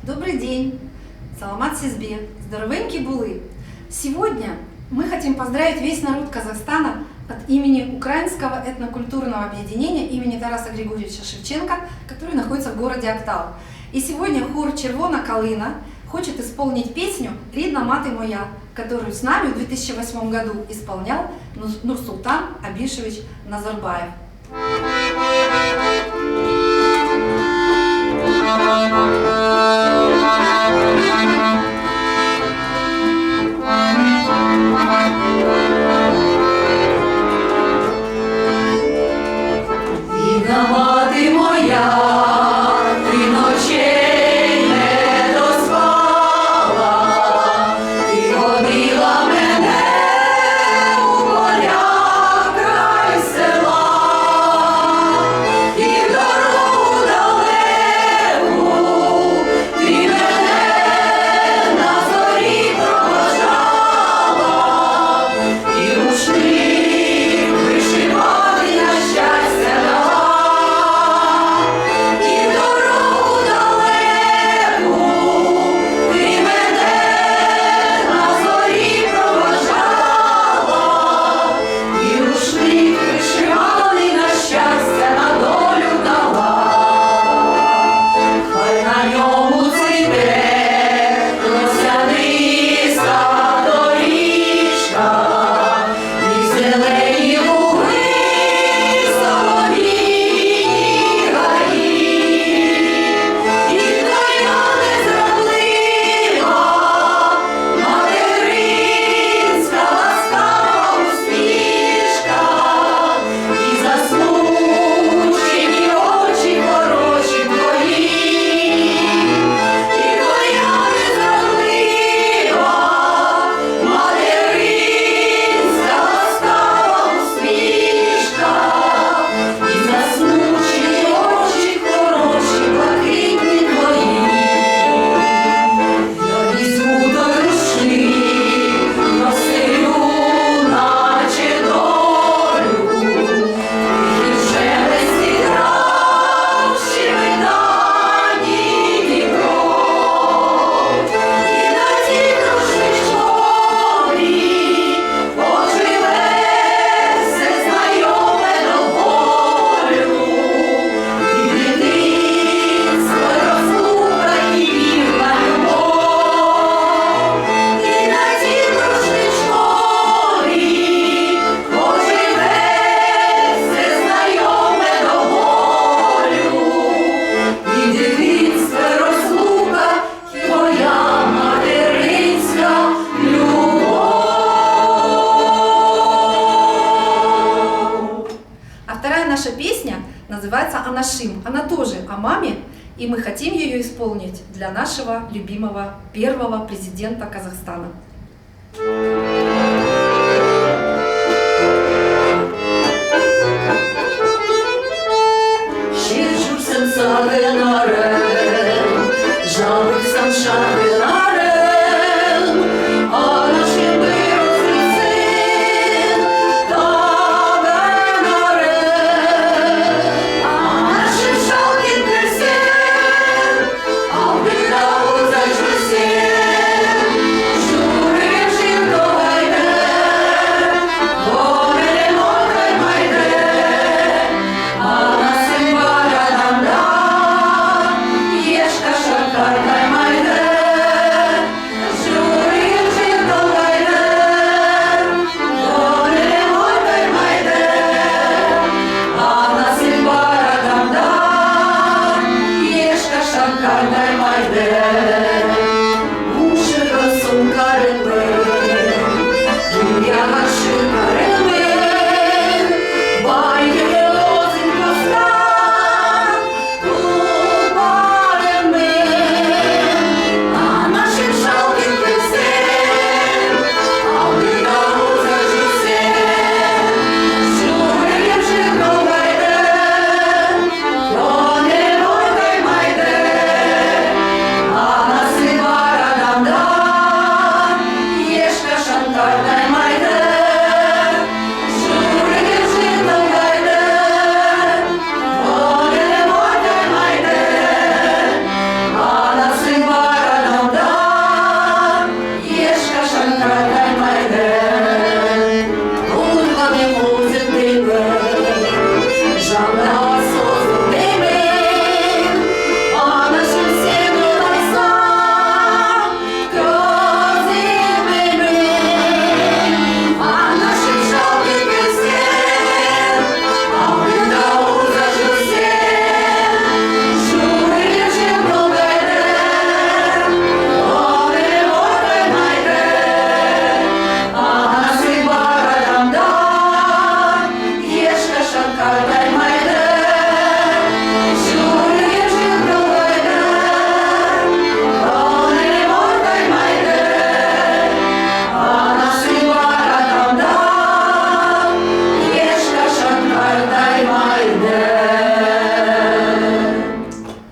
Добрый день! Саламат Сизбе! Здоровеньки булы! Сегодня мы хотим поздравить весь народ Казахстана от имени Украинского этнокультурного объединения имени Тараса Григорьевича Шевченко, который находится в городе Актау. И сегодня хор «Червона калина» хочет исполнить песню «Рідна мати моя», которую с нами в 2008 году исполнял Нурсултан Абишевич Назарбаев. Рідна мати моя, ти ночей не доспала, ти водила мене у поля край села, і в дорогу далеку ти мене на зорі проводжала, і рушник вишиваний на щастя дала. Наша песня называется «Анашим». Она тоже о маме, и мы хотим ее исполнить для нашего любимого первого президента Казахстана. Дай майде.